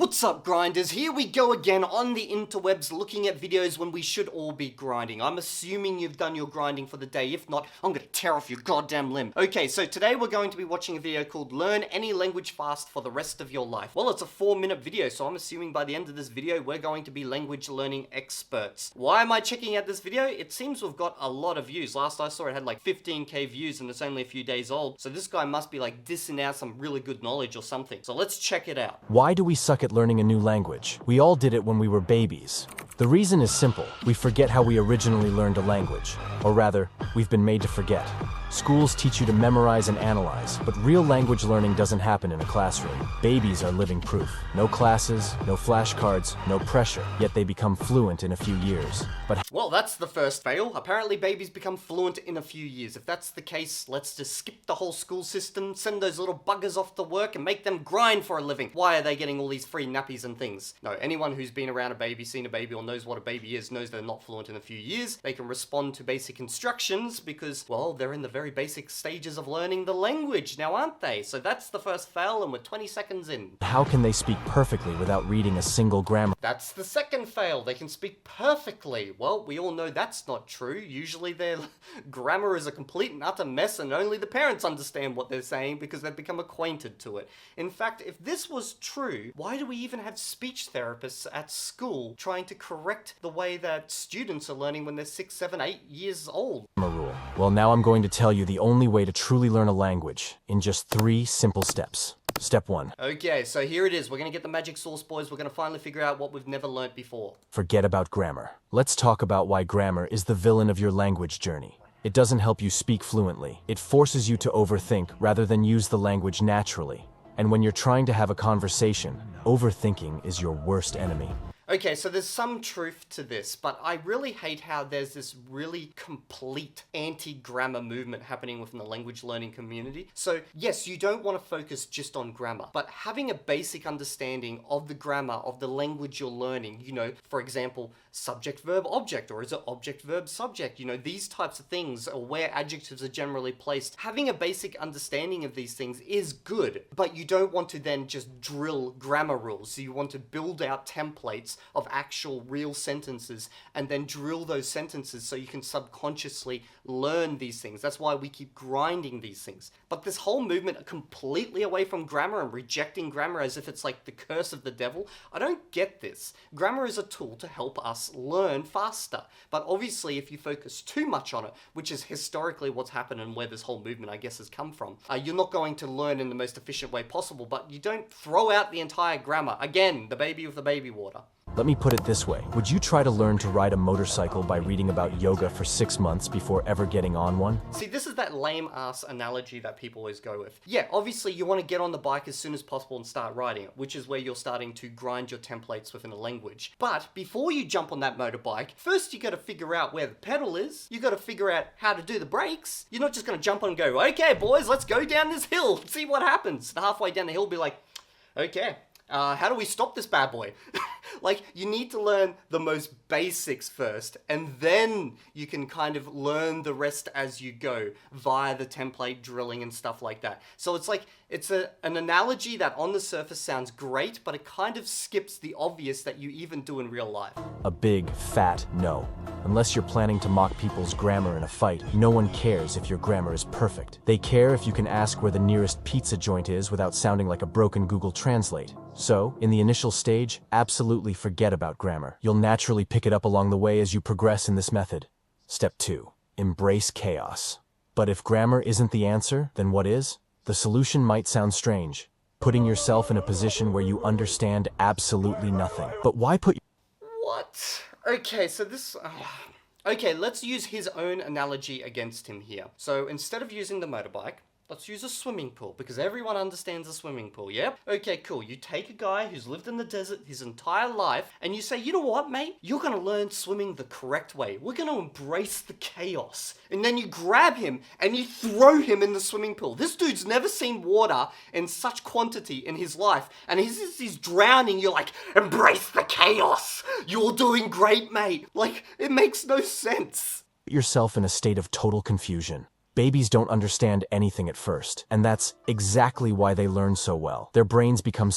What's up, grinders? Here we go again on the interwebs looking at videos when we should all be grinding. I'm assuming you've done your grinding for the day. If not, I'm gonna tear off your goddamn limb. Okay, so today we're going to be watching a video called Learn Any Language Fast for the Rest of Your Life. Well, it's a 4-minute video, so I'm assuming by the end of this video, we're going to be language learning experts. Why am I checking out this video? It seems we've got a lot of views. Last I saw it had like 15k views and it's only a few days old. So this guy must be like dissing out some really good knowledge or something. So let's check it out. Why do we suck at learning a new language? We all did it when we were babies. The reason is simple. We forget how we originally learned a language. Or rather, we've been made to forget. Schools teach you to memorize and analyze, but real language learning doesn't happen in a classroom. Babies are living proof. No classes, no flashcards, no pressure, yet they become fluent in a few years. But well, that's the first fail. Apparently babies become fluent in a few years. If that's the case, let's just skip the whole school system, send those little buggers off to work and make them grind for a living. Why are they getting all these free nappies and things? No, anyone who's been around a baby, seen a baby, or knows what a baby is knows they're not fluent in a few years. They can respond to basic instructions because, well, they're in the very basic stages of learning the language now, aren't they? So that's the first fail and we're 20 seconds in. how can they speak perfectly without reading a single grammar? That's the second fail. They can speak perfectly. Well, we all know that's not true. Usually their grammar is a complete and utter mess and only the parents understand what they're saying because they've become acquainted to it. In fact, if this was true, why do we even have speech therapists at school trying to correct the way that students are learning when they're 6, 7, 8 years old? Rule. Well, now I'm going to tell you the only way to truly learn a language in just 3 simple steps. Step 1. Okay, so here it is. We're gonna get the magic sauce, boys. We're gonna finally figure out what we've never learnt before. Forget about grammar. Let's talk about why grammar is the villain of your language journey. It doesn't help you speak fluently. It forces you to overthink rather than use the language naturally. And when you're trying to have a conversation, overthinking is your worst enemy. Okay, so there's some truth to this, but I really hate how there's this really complete anti-grammar movement happening within the language learning community. So yes, you don't want to focus just on grammar, but having a basic understanding of the grammar of the language you're learning, you know, for example, subject, verb, object, or is it object, verb, subject, you know, these types of things, or where adjectives are generally placed. Having a basic understanding of these things is good, but you don't want to then just drill grammar rules. So you want to build out templates of actual real sentences and then drill those sentences so you can subconsciously learn these things. That's why we keep grinding these things. But this whole movement completely away from grammar and rejecting grammar as if it's like the curse of the devil, I don't get this. Grammar is a tool to help us learn faster. But obviously if you focus too much on it, which is historically what's happened and where this whole movement I guess has come from, you're not going to learn in the most efficient way possible, but you don't throw out the entire grammar. Again, the baby with the baby water. Let me put it this way. Would you try to learn to ride a motorcycle by reading about yoga for 6 months before ever getting on one? See, this is that lame-ass analogy that people always go with. Yeah, obviously you want to get on the bike as soon as possible and start riding it, which is where you're starting to grind your templates within a language. But before you jump on that motorbike, first you got to figure out where the pedal is. You got to figure out how to do the brakes. You're not just going to jump on and go, okay, boys, let's go down this hill, see what happens. And halfway down the hill, be like, okay, how do we stop this bad boy? Like, you need to learn the most basics first, and then you can kind of learn the rest as you go via the template drilling and stuff like that. So it's like, it's an analogy that on the surface sounds great, but it kind of skips the obvious that you even do in real life. A big, fat no. Unless you're planning to mock people's grammar in a fight, no one cares if your grammar is perfect. They care if you can ask where the nearest pizza joint is without sounding like a broken Google Translate. So, in the initial stage, absolutely forget about grammar. You'll naturally pick it up along the way as you progress in this method. Step 2. Embrace chaos. But if grammar isn't the answer, then what is? The solution might sound strange. Putting yourself in a position where you understand absolutely nothing. But why put... What? Okay, so this... Okay, let's use his own analogy against him here. So instead of using the motorbike, let's use a swimming pool, because everyone understands a swimming pool, yep? Okay, cool. You take a guy who's lived in the desert his entire life, and you say, you know what, mate? You're gonna learn swimming the correct way. We're gonna embrace the chaos. And then you grab him, and you throw him in the swimming pool. This dude's never seen water in such quantity in his life, and he's drowning. You're like, embrace the chaos. You're doing great, mate. Like, it makes no sense. yourself in a state of total confusion. Babies don't understand anything at first, and that's exactly why they learn so well. Their brains become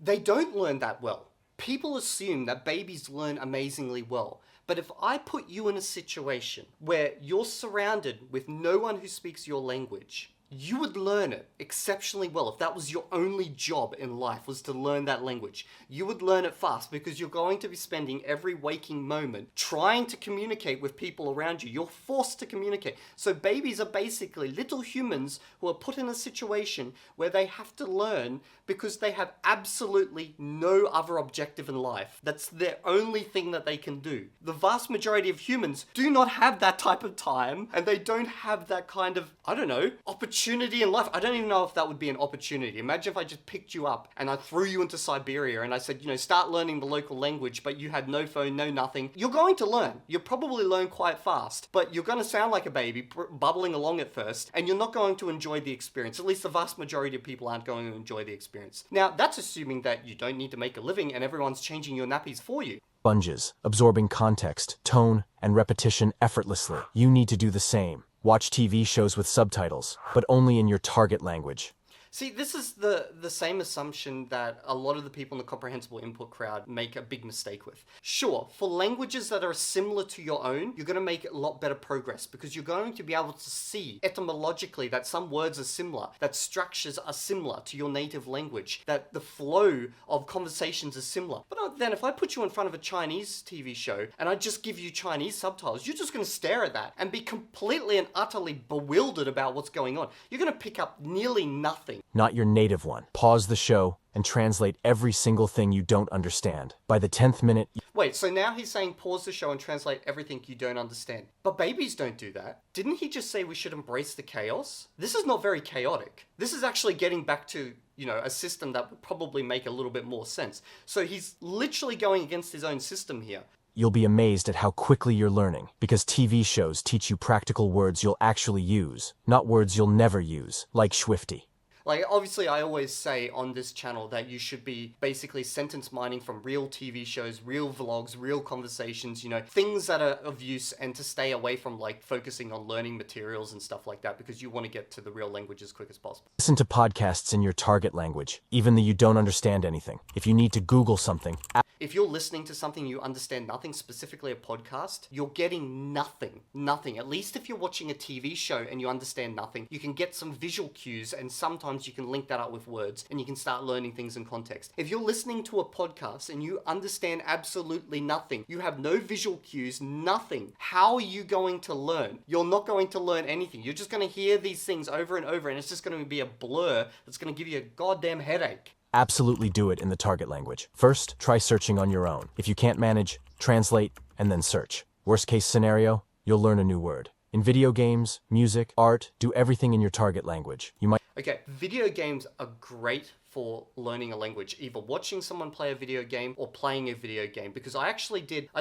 They don't learn that well. People assume that babies learn amazingly well. But if I put you in a situation where you're surrounded with no one who speaks your language, you would learn it exceptionally well. If that was your only job in life, was to learn that language, you would learn it fast because you're going to be spending every waking moment trying to communicate with people around you. You're forced to communicate. So babies are basically little humans who are put in a situation where they have to learn because they have absolutely no other objective in life. That's their only thing that they can do. The vast majority of humans do not have that type of time, and they don't have that kind of, I don't know, opportunity in life. I don't even know if that would be an opportunity. Imagine if I just picked you up and I threw you into Siberia and I said, start learning the local language, but you had no phone, no nothing. You're going to learn. You'll probably learn quite fast, but you're going to sound like a baby, bubbling along at first, and you're not going to enjoy the experience. At least the vast majority of people aren't going to enjoy the experience. Now, that's assuming that you don't need to make a living and everyone's changing your nappies for you. Sponges, absorbing context, tone, and repetition effortlessly. You need to do the same. Watch TV shows with subtitles, but only in your target language. See, this is the same assumption that a lot of the people in the comprehensible input crowd make a big mistake with. Sure, for languages that are similar to your own, you're going to make a lot better progress because you're going to be able to see etymologically that some words are similar, that structures are similar to your native language, that the flow of conversations is similar. But then if I put you in front of a Chinese TV show and I just give you Chinese subtitles, you're just going to stare at that and be completely and utterly bewildered about what's going on. You're going to pick up nearly nothing. Not your native one. Pause the show and translate every single thing you don't understand. By the 10th minute... Wait, so now he's saying pause the show and translate everything you don't understand. But babies don't do that. Didn't he just say we should embrace the chaos? This is not very chaotic. This is actually getting back to, a system that would probably make a little bit more sense. So he's literally going against his own system here. You'll be amazed at how quickly you're learning, because TV shows teach you practical words you'll actually use, not words you'll never use, like Swifty. Like, obviously, I always say on this channel that you should be basically sentence mining from real TV shows, real vlogs, real conversations, things that are of use, and to stay away from, focusing on learning materials and stuff like that because you want to get to the real language as quick as possible. Listen to podcasts in your target language, even though you don't understand anything. If you need to Google something... If you're listening to something you understand nothing, specifically a podcast, you're getting nothing. Nothing. At least if you're watching a TV show and you understand nothing, you can get some visual cues, and sometimes you can link that up with words and you can start learning things in context. If you're listening to a podcast and you understand absolutely nothing, you have no visual cues, nothing, how are you going to learn? You're not going to learn anything. You're just going to hear these things over and over, and it's just going to be a blur that's going to give you a goddamn headache. Absolutely do it in the target language. First, try searching on your own. If you can't manage, translate, and then search. Worst case scenario, you'll learn a new word. In video games, music, art, do everything in your target language. Okay, video games are great for learning a language, either watching someone play a video game or playing a video game, because I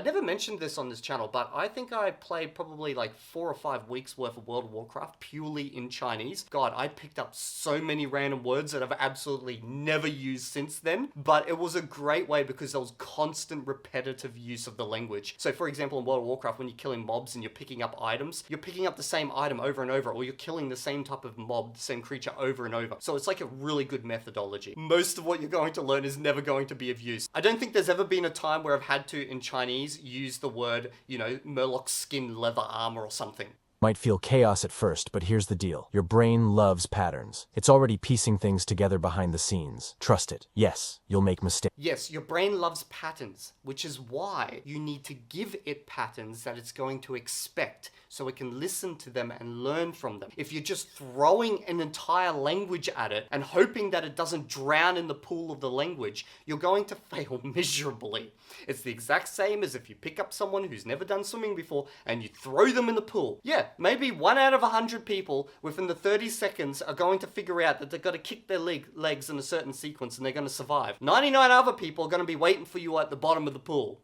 never mentioned this on this channel, but I think I played probably 4 or 5 weeks worth of World of Warcraft purely in Chinese. God, I picked up so many random words that I've absolutely never used since then, but it was a great way because there was constant repetitive use of the language. So for example, in World of Warcraft, when you're killing mobs and you're picking up items, you're picking up the same item over and over, or you're killing the same type of mob, the same creature over and over. So it's like a really good methodology. Most of what you're going to learn is never going to be of use. I don't think there's ever been a time where I've had to, in Chinese, use the word, Murloc skin leather armor or something. Might feel chaos at first, but here's the deal. Your brain loves patterns. It's already piecing things together behind the scenes. Trust it. Yes, you'll make mistakes. Yes, your brain loves patterns, which is why you need to give it patterns that it's going to expect so it can listen to them and learn from them. If you're just throwing an entire language at it and hoping that it doesn't drown in the pool of the language, you're going to fail miserably. It's the exact same as if you pick up someone who's never done swimming before and you throw them in the pool. Yeah, maybe 1 out of 100 people within the 30 seconds are going to figure out that they've got to kick their legs in a certain sequence and they're going to survive. 99 other people are going to be waiting for you at the bottom of the pool.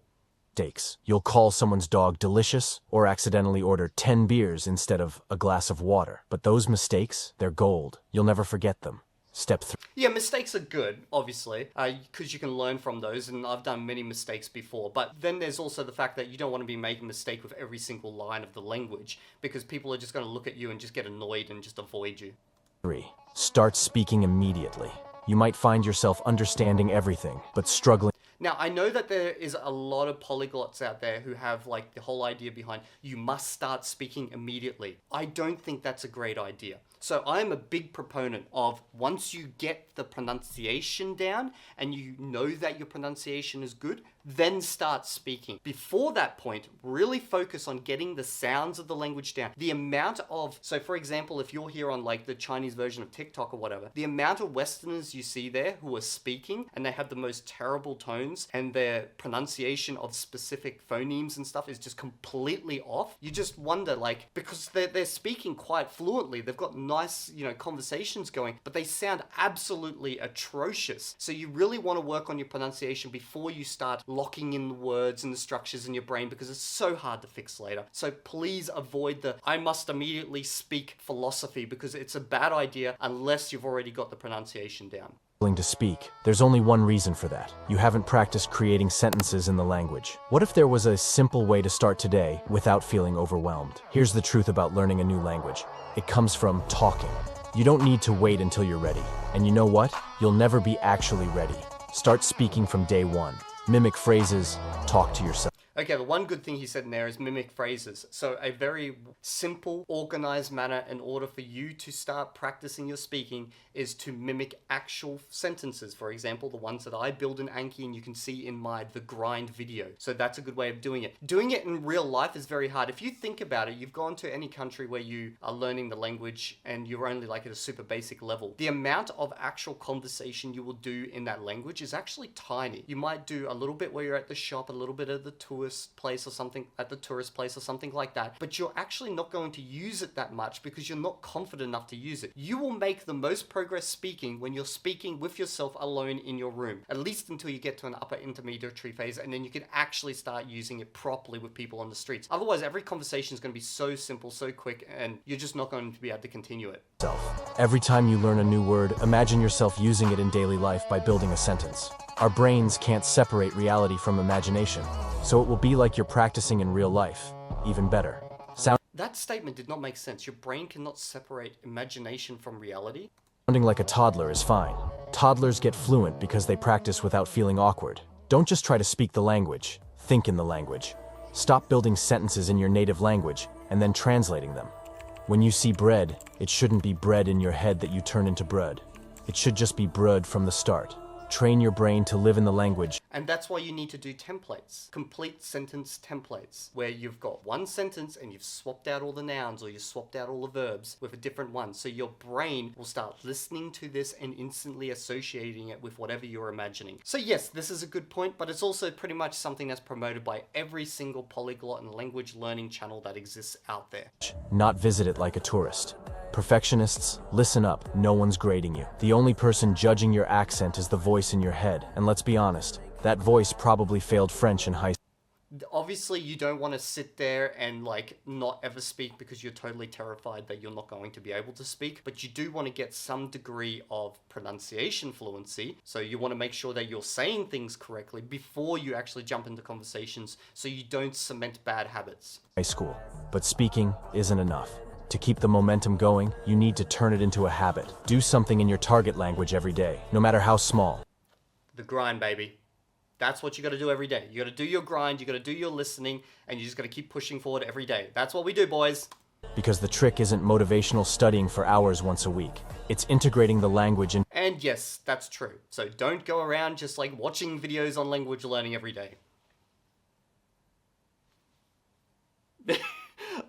Mistakes. You'll call someone's dog delicious or accidentally order 10 beers instead of a glass of water. But those mistakes, they're gold. You'll never forget them. Step 3. Yeah, mistakes are good, obviously, because you can learn from those, and I've done many mistakes before. But then there's also the fact that you don't want to be making a mistake with every single line of the language, because people are just going to look at you and just get annoyed and just avoid you. 3. Start speaking immediately. You might find yourself understanding everything, but struggling. Now, I know that there is a lot of polyglots out there who have like the whole idea behind you must start speaking immediately. I don't think that's a great idea. So I'm a big proponent of once you get the pronunciation down and you know that your pronunciation is good, then start speaking. Before that point, really focus on getting the sounds of the language down. The amount of, so for example, if you're here on like the Chinese version of TikTok or whatever, the amount of Westerners you see there who are speaking and they have the most terrible tones and their pronunciation of specific phonemes and stuff is just completely off. You just wonder, like, because they're speaking quite fluently, they've got nice, conversations going, but they sound absolutely atrocious. So you really want to work on your pronunciation before you start locking in the words and the structures in your brain, because it's so hard to fix later. So please avoid the I must immediately speak philosophy, because it's a bad idea unless you've already got the pronunciation down. To speak. There's only one reason for that. You haven't practiced creating sentences in the language. What if there was a simple way to start today without feeling overwhelmed? Here's the truth about learning a new language. It comes from talking. You don't need to wait until you're ready. And you know what? You'll never be actually ready. Start speaking from day one. Mimic phrases, talk to yourself. Okay, the one good thing he said in there is mimic phrases. So a very simple, organized manner in order for you to start practicing your speaking is to mimic actual sentences. For example, the ones that I build in Anki and you can see in my The Grind video. So that's a good way of doing it. Doing it in real life is very hard. If you think about it, you've gone to any country where you are learning the language and you're only like at a super basic level. The amount of actual conversation you will do in that language is actually tiny. You might do a little bit where you're at the shop, a little bit at the tourist place or something, at the tourist place or something like that, but you're actually not going to use it that much because you're not confident enough to use it. You will make the most progress speaking when you're speaking with yourself alone in your room, at least until you get to an upper intermediary phase, and then you can actually start using it properly with people on the streets. Otherwise, every conversation is going to be so simple, so quick, and you're just not going to be able to continue it. Every time you learn a new word, imagine yourself using it in daily life by building a sentence. Our brains can't separate reality from imagination, so it will be like you're practicing in real life. Even better. That statement did not make sense. Your brain cannot separate imagination from reality. Sounding like a toddler is fine. Toddlers get fluent because they practice without feeling awkward. Don't just try to speak the language, think in the language. Stop building sentences in your native language and then translating them. When you see bread, it shouldn't be bread in your head that you turn into bread. It should just be bread from the start. Train your brain to live in the language. And that's why you need to do templates, complete sentence templates, where you've got one sentence and you've swapped out all the nouns or you've swapped out all the verbs with a different one. So your brain will start listening to this and instantly associating it with whatever you're imagining. So yes, this is a good point, but it's also pretty much something that's promoted by every single polyglot and language learning channel that exists out there. Not visit it like a tourist. Perfectionists, listen up, no one's grading you. The only person judging your accent is the voice in your head, and let's be honest, that voice probably failed French in high school. Obviously, you don't want to sit there and like not ever speak because you're totally terrified that you're not going to be able to speak, but you do want to get some degree of pronunciation fluency. So you want to make sure that you're saying things correctly before you actually jump into conversations so you don't cement bad habits. High school, but speaking isn't enough. To keep the momentum going, you need to turn it into a habit. Do something in your target language every day, no matter how small. The grind, baby. That's what you got to do every day. You got to do your grind, you got to do your listening, and you just got to keep pushing forward every day. That's what we do, boys. Because the trick isn't motivational studying for hours once a week. It's integrating the language in. And yes, that's true. So don't go around just like watching videos on language learning every day.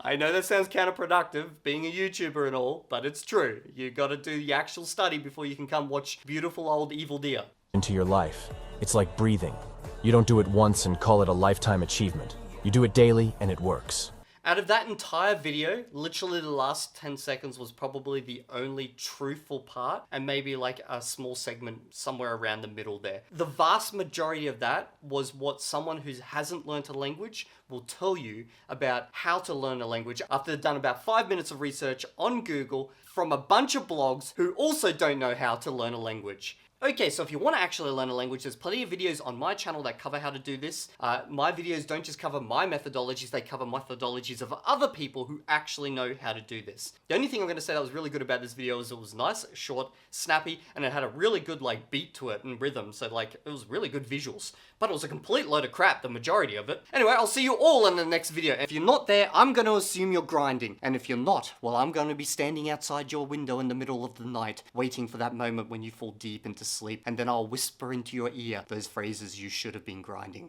I know that sounds counterproductive, being a YouTuber and all, but it's true. You gotta do the actual study before you can come watch beautiful old Evildea. Into your life. It's like breathing. You don't do it once and call it a lifetime achievement. You do it daily and it works. Out of that entire video, literally the last 10 seconds was probably the only truthful part, and maybe like a small segment somewhere around the middle there. The vast majority of that was what someone who hasn't learned a language will tell you about how to learn a language after they've done about 5 minutes of research on Google from a bunch of blogs who also don't know how to learn a language. Okay, so if you want to actually learn a language, there's plenty of videos on my channel that cover how to do this. My videos don't just cover my methodologies, they cover methodologies of other people who actually know how to do this. The only thing I'm going to say that was really good about this video is it was nice, short, snappy, and it had a really good like beat to it and rhythm, so like it was really good visuals. But it was a complete load of crap, the majority of it. Anyway, I'll see you all in the next video. If you're not there, I'm going to assume you're grinding. And if you're not, well, I'm going to be standing outside your window in the middle of the night, waiting for that moment when you fall deep into sleep, and then I'll whisper into your ear those phrases you should have been grinding.